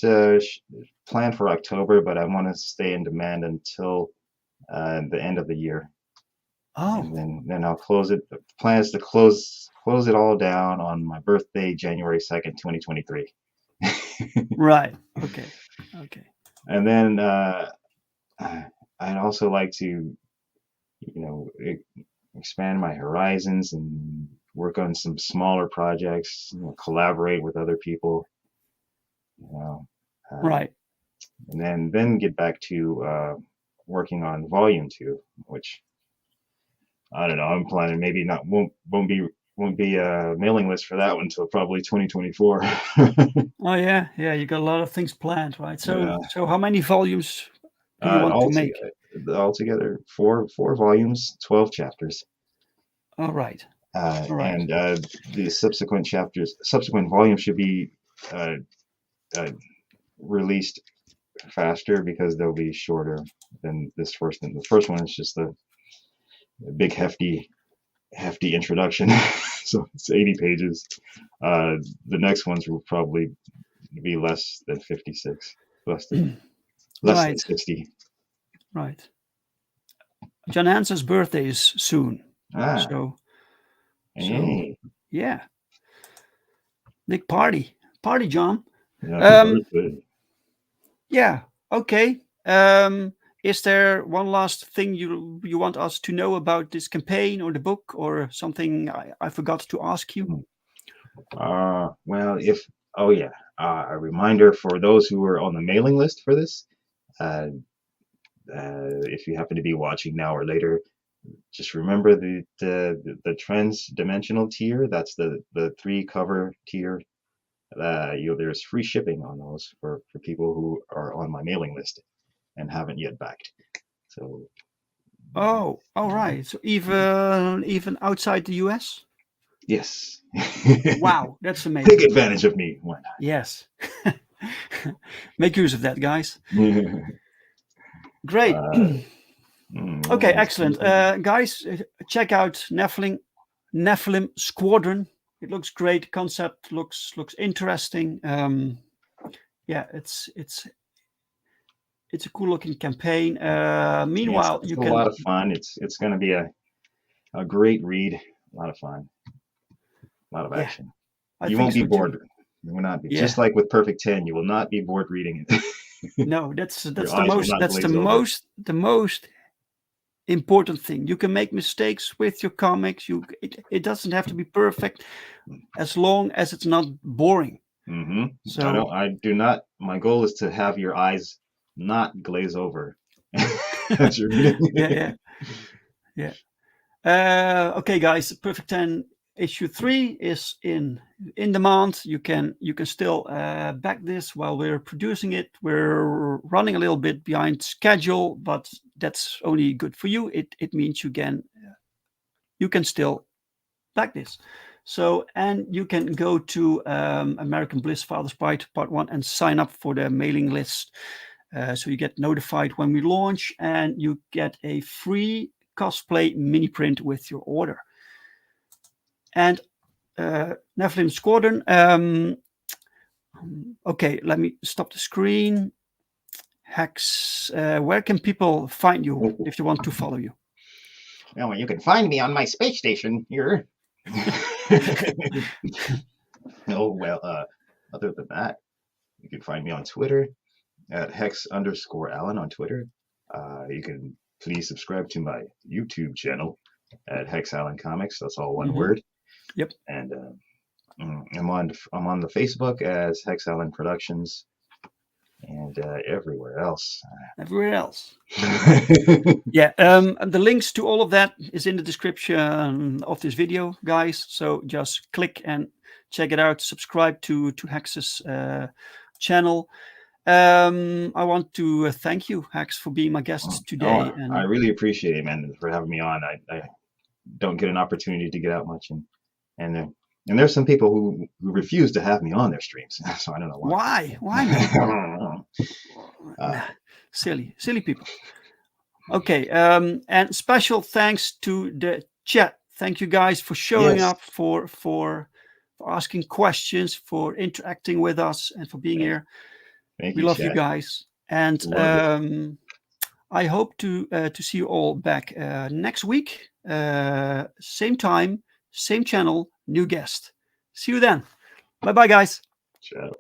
planned for October, but I want to stay in demand until the end of the year, and Oh, then I'll close it. The plan is to close it all down on my birthday, January 2nd, 2023. right. Okay. Okay. And then I'd also like to, you know, expand my horizons and work on some smaller projects, you know, collaborate with other people, you know, Right. and then get back to working on Volume 2, which I don't know. I'm planning maybe not won't be a mailing list for that one until probably 2024. Oh yeah, yeah. You got a lot of things planned, right? Yeah. So how many volumes do you want to make? Altogether, four volumes, 12 chapters, All right. All right. and the subsequent volumes should be uh, uh, released faster because they'll be shorter than this first one. The first one is just a big hefty introduction, so it's 80 pages. The next ones will probably be less than 56, less than Right. 60. Right. John Hansen's birthday is soon. Ah, So hey, yeah, big party. Party, John. happy Um, birthday. yeah. Okay. Is there one last thing you want us to know about this campaign or the book or something I forgot to ask you? Well, oh yeah, a reminder for those who are on the mailing list for this. Uh, if you happen to be watching now or later, just remember the trans-dimensional tier. That's the 3 cover tier. There's free shipping on those for people who are on my mailing list and haven't yet backed. So Oh, all right. So even outside the US? yes, Wow, that's take amazing. advantage of me. Why Yes. Make use of that, guys. not? Great. Okay, Let's excellent. see. Guys, check out Nephilim Squadron. It looks great. Concept looks interesting. Yeah, it's a cool looking campaign. Yeah, Meanwhile, it's you a can. lot of fun. It's going to be a great read. A lot of fun. A lot of Yeah, action. I You think won't be so too. bored. You will not be. Yeah. Just like with Perfect 10, you will not be bored reading it. No, that's Your the eyes will most not glaze over. the most important thing. You can make mistakes with your comics. It doesn't have to be perfect as long as it's not boring. Mm-hmm. So I do not. My goal is to have your eyes not glaze over as you're reading. yeah, yeah. Okay, guys, Perfect 10 issue 3 is in demand. You can still back this while we're producing it. We're running a little bit behind schedule, but that's only good for you. It means you can still back this. So, and you can go to American Bliss Father's Pride Part 1 and sign up for the mailing list. So you get notified when we launch, and you get a free cosplay mini print with your order. And Nephilim Squadron. Okay, let me stop the screen. Hex, where can people find you if they want to follow you? Well, you can find me on my space station here. Oh well. Other than that, you can find me on Twitter at Hex_Allen on Twitter. You can please subscribe to my YouTube channel at HexAllen Comics. That's all one word. Yep. And I'm on the Facebook as HexAllen Productions, and everywhere else. Everywhere else. Yeah. The links to all of that is in the description of this video, guys. So just click and check it out. Subscribe to Hex's channel. I want to thank you, Hex, for being my guest today. I really appreciate it, man, for having me on. I don't get an opportunity to get out much, and there's some people who refuse to have me on their streams, so I don't know why. Why, man? Silly people. Okay, and special thanks to the chat. Thank you guys for showing Yes. up for for asking questions, for interacting with us, and for being here. Thank We you, love you Chad. guys, and I hope to see you all back next week. Same time, same channel, new guest. See you then. Bye bye, guys. Ciao.